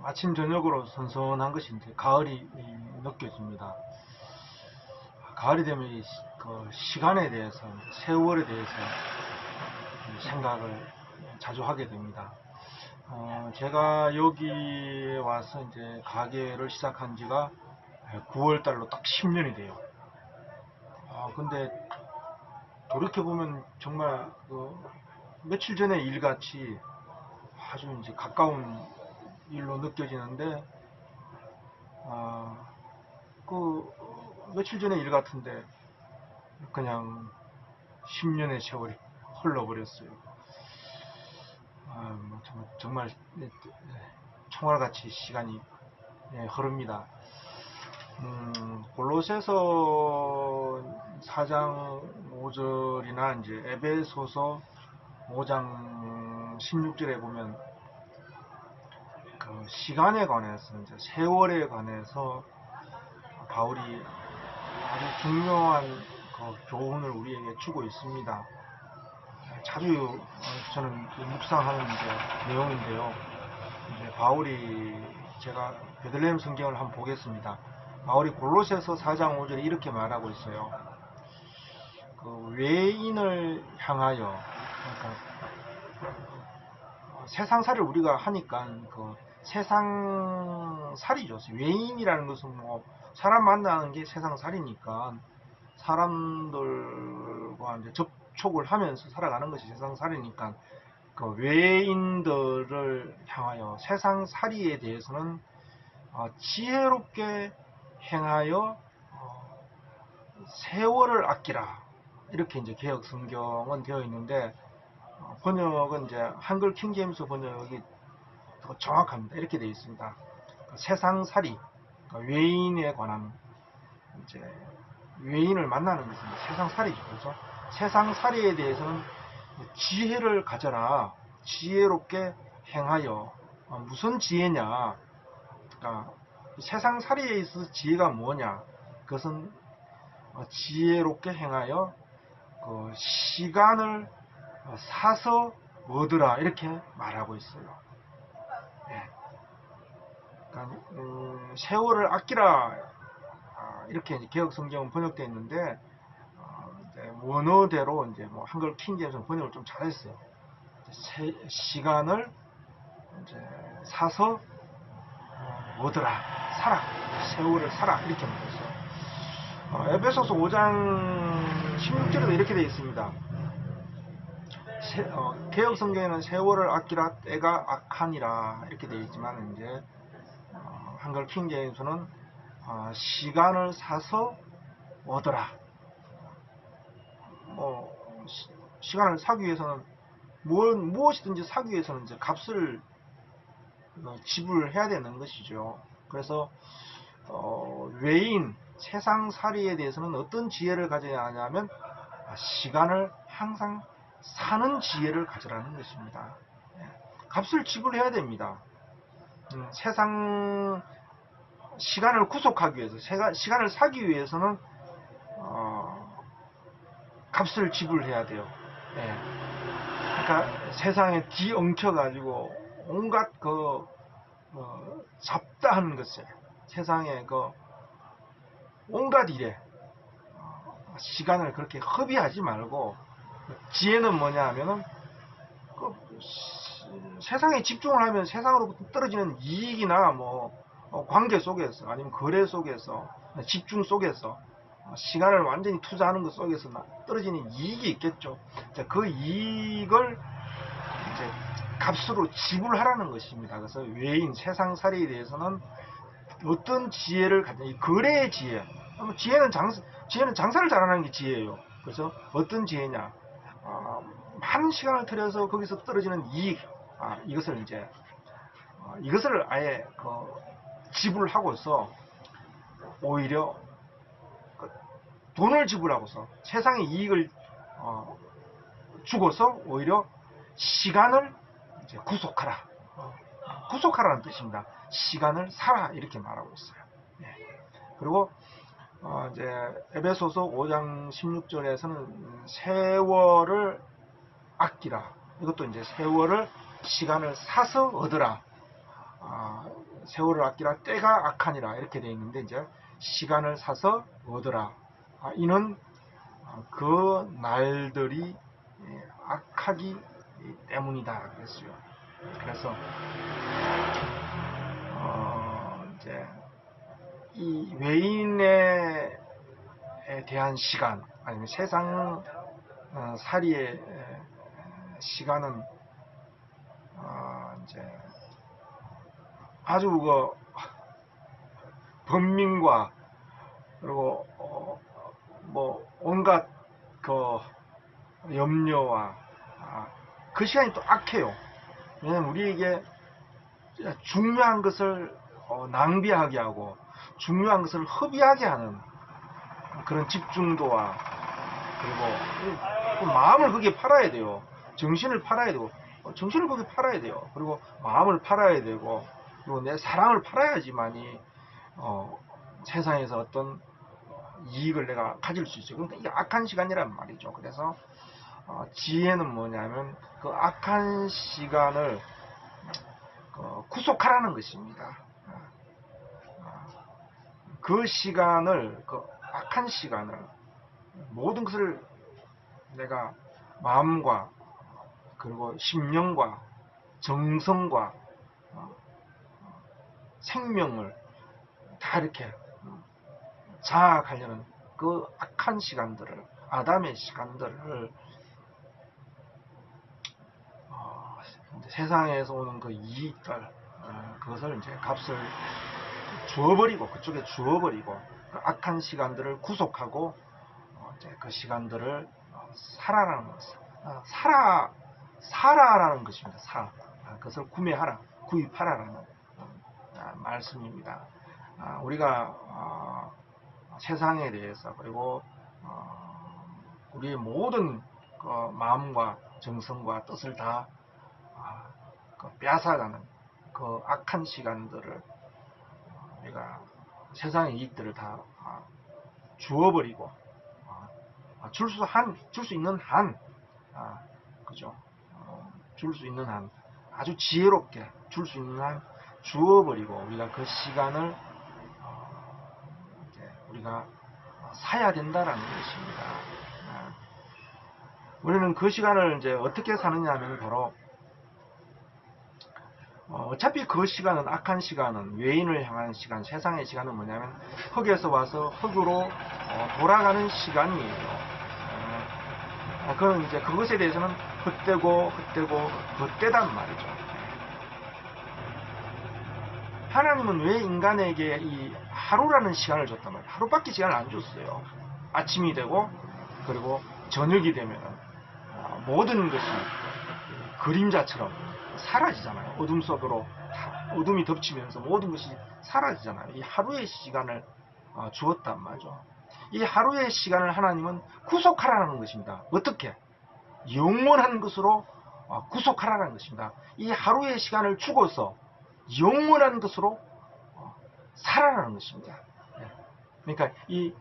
아침 저녁으로 선선한 것이 이제 가을이 느껴집니다. 가을이 되면 그 시간에 대해서, 세월에 대해서 생각을 자주 하게 됩니다. 제가 여기 와서 이제 가게를 시작한 지가 9월 달로 딱 10년이 돼요. 근데 돌이켜보면 정말 그 며칠 전의 일같이 아주 이제 가까운 일로 느껴지는데, 그 며칠 전의 일 같은데 그냥 10년의 세월이 흘러버렸어요. 뭐 정말 총알같이 시간이 흐릅니다. 골로새서 4장 5절이나 이제 에베소서 5장 16절에 보면 그 시간에 관해서, 이제 세월에 관해서 바울이 아주 중요한 그 교훈을 우리에게 주고 있습니다. 자주 저는 묵상하는 이제 내용인데요. 이제 바울이, 제가 베들레헴 성경을 한번 보겠습니다. 바울이 골로새서 4장 5절에 이렇게 말하고 있어요. 그 외인을 향하여, 그러니까 세상살이를 우리가 하니까 그 세상살이죠. 외인이라는 것은 뭐 사람 만나는 게 세상살이니까 사람들과 이제 접촉을 하면서 살아가는 것이 세상살이니까, 그 외인들을 향하여 세상살이에 대해서는 지혜롭게 행하여 세월을 아끼라, 이렇게 이제 개혁 성경은 되어 있는데, 번역은 이제 한글 킹제임스 번역이 더 정확합니다. 이렇게 되어 있습니다. 세상살이, 외인에 관한, 이제 외인을 만나는 것은 세상살이죠. 그래서 세상살이에 대해서는 지혜를 가져라, 지혜롭게 행하여. 무슨 지혜냐? 그러니까 세상살이에 있어서 지혜가 뭐냐? 그것은 지혜롭게 행하여 그 시간을 사서 얻으라, 이렇게 말하고 있어요. 그러니까 세월을 아끼라, 이렇게 개혁 성경은 번역되어 있는데, 원어대로 이제 뭐 한글 킹제임스 번역을 좀 잘했어요. 시간을 이제 사서 얻으라, 사라, 세월을 사라, 이렇게 말했어요. 에베소서 5장 16절에도 이렇게 되어 있습니다. 개혁 성경에는 세월을 아끼라, 때가 악하니라, 이렇게 되어 있지만, 이제 한글 킹제임스는 시간을 사서 얻으라. 시간을 사기 위해서는 무엇이든지 사기 위해서는 이제 값을 지불해야 되는 것이죠. 그래서 외인, 세상살이에 대해서는 어떤 지혜를 가져야 하냐면 시간을 항상 사는 지혜를 가져라는 것입니다. 값을 지불해야 됩니다. 세상 시간을 구속하기 위해서, 시간을 사기 위해서는 값을 지불해야 돼요. 그러니까 세상에 뒤엉켜가지고 온갖 그 잡다한 것에, 세상에 그 온갖 일에 시간을 그렇게 허비하지 말고, 지혜는 뭐냐 하면은 그 세상에 집중을 하면 세상으로부터 떨어지는 이익이나 뭐 관계 속에서, 아니면 거래 속에서, 집중 속에서, 시간을 완전히 투자하는 것 속에서 떨어지는 이익이 있겠죠. 그 이익을 이제 값으로 지불하라는 것입니다. 그래서 외인, 세상살이에 대해서는 어떤 지혜를 가진, 거래의 지혜. 지혜는 장사를 잘하는 게 지혜예요. 그래서 어떤 지혜냐? 많은 시간을 들여서 거기서 떨어지는 이익, 이것을 이제 이것을 아예 지불하고서, 오히려 돈을 지불하고서 세상의 이익을 주고서 오히려 시간을 이제 구속하라. 구속하라는 뜻입니다. 시간을 사라, 이렇게 말하고 있어요. 그리고 이제 에베소서 5장 16절에서는 세월을 아끼라. 이것도 이제 세월을, 시간을 사서 얻으라. 세월을 아끼라 때가 악하니라 이렇게 되어 있는데 이제 시간을 사서 얻으라. 이는 그 날들이 악하기 때문이다 그랬어요. 그래서 이제 이 외인에 대한 시간 아니면 세상 살이의 시간은 이제 아주 그 번민과 그리고 뭐 온갖 그 염려와 그 시간이 또 악해요. 왜냐면 우리에게 중요한 것을 낭비하게 하고 중요한 것을 허비하게 하는 그런 집중도와 그리고 마음을 거기에 팔아야 돼요. 정신을 팔아야 되고 정신을 거기에 팔아야 돼요. 그리고 마음을 팔아야 되고 그리고 내 사랑을 팔아야지만이 세상에서 어떤 이익을 내가 가질 수 있죠. 그러니까 이게 악한 시간이란 말이죠. 그래서 지혜는 뭐냐면 그 악한 시간을 구속하라는 것입니다. 그 시간을 그 악한 시간을 모든 것을 내가 마음과 그리고 심령과 정성과 생명을 다 이렇게 장악하려는 그 악한 시간들을 아담의 시간들을 세상에서 오는 그 이익들 그것을 이제 값을 주어버리고 그쪽에 주어버리고 그 악한 시간들을 구속하고 이제 그 시간들을 살아라는 것, 살아라는 것입니다. 그것을 구매하라, 구입하라라는 말씀입니다. 우리가 세상에 대해서 그리고 우리의 모든 그 마음과 정성과 뜻을 다 빼앗아가는 그 악한 시간들을 우리가 세상의 이익들을 다 주어버리고 줄 수 있는 한 그죠? 줄 수 있는 한 아주 지혜롭게 줄 수 있는 한 주어버리고 우리가 그 시간을 우리가 사야 된다라는 것입니다. 우리는 그 시간을 이제 어떻게 사느냐 하면 바로 어차피 그 시간은 악한 시간은 외인을 향한 시간, 세상의 시간은 뭐냐면 흙에서 와서 흙으로 돌아가는 시간이에요. 그건 이제 그것에 대해서는 헛되고 헛되단 말이죠. 하나님은 왜 인간에게 이 하루라는 시간을 줬단 말이에요. 하루밖에 시간을 안 줬어요. 아침이 되고 그리고 저녁이 되면 모든 것이 그림자처럼 사라지잖아요. 어둠 속으로 어둠이 덮치면서 모든 것이 사라지잖아요. 이 하루의 시간을 주었단 말이죠. 이 하루의 시간을 하나님은 구속하라는 것입니다. 어떻게? 영원한 것으로 구속하라는 것입니다. 이 하루의 시간을 죽어서 영원한 것으로 살아라는 것입니다. 그러니까 이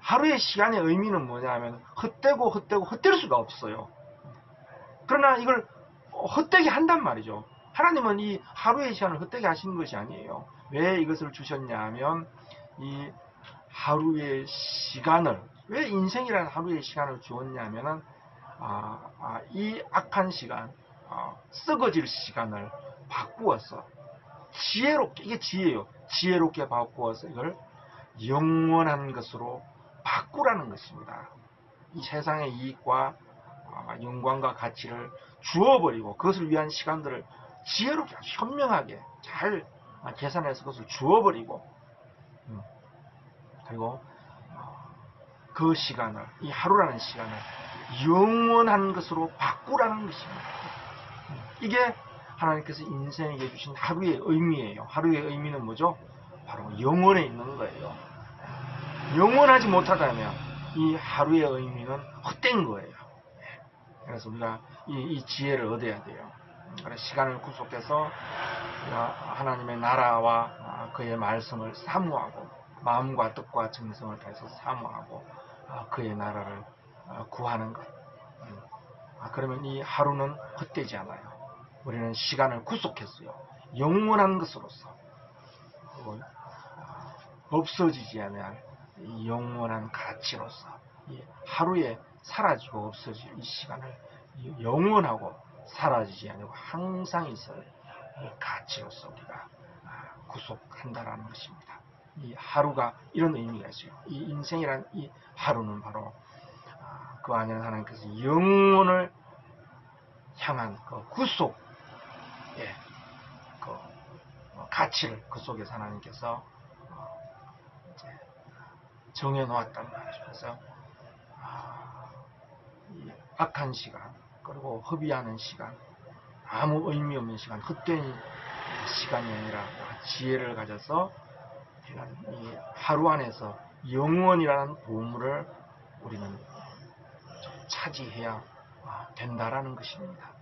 하루의 시간의 의미는 뭐냐면 헛되고 헛될 수가 없어요. 그러나 이걸 헛되게 한단 말이죠. 하나님은 이 하루의 시간을 헛되게 하시는 것이 아니에요. 왜 이것을 주셨냐 하면 이 하루의 시간을 왜 인생이라는 하루의 시간을 주었냐면은 이 악한 시간 썩어질 시간을 바꾸어서 지혜롭게 이게 지혜예요. 지혜롭게 바꾸어서 이걸 영원한 것으로 바꾸라는 것입니다. 이 세상의 이익과 영광과 가치를 주어버리고 그것을 위한 시간들을 지혜롭게 현명하게 잘 계산해서 그것을 주어버리고 그리고 그 시간을 이 하루라는 시간을 영원한 것으로 바꾸라는 것입니다. 이게 하나님께서 인생에게 주신 하루의 의미예요. 하루의 의미는 뭐죠? 바로 영원에 있는 거예요. 영원하지 못하다면 이 하루의 의미는 헛된 거예요. 그래서 우리가 이 지혜를 얻어야 돼요. 그래서 시간을 구속해서 하나님의 나라와 그의 말씀을 사모하고 마음과 뜻과 정성을 다해서 사모하고 그의 나라를 구하는 것. 그러면 이 하루는 헛되지 않아요. 우리는 시간을 구속했어요. 영원한 것으로서. 그 없어지지 않을 이 영원한 가치로서 이 하루에 사라지고 없어질 이 시간을 영원하고 사라지지 않고 항상 있을 이 가치로서 우리가 구속한다라는 것입니다. 이 하루가 이런 의미가 있어요. 이 인생이란 이 하루는 바로 그 안에 하나님께서 영혼을 향한 그 구속의 그 가치를 그 속에서 하나님께서 이제 정해놓았단 말이죠. 그래서 이 악한 시간, 그리고 허비하는 시간, 아무 의미 없는 시간, 헛된 시간이 아니라 지혜를 가져서 이 하루 안에서 영원이라는 보물을 우리는 차지해야 된다라는 것입니다.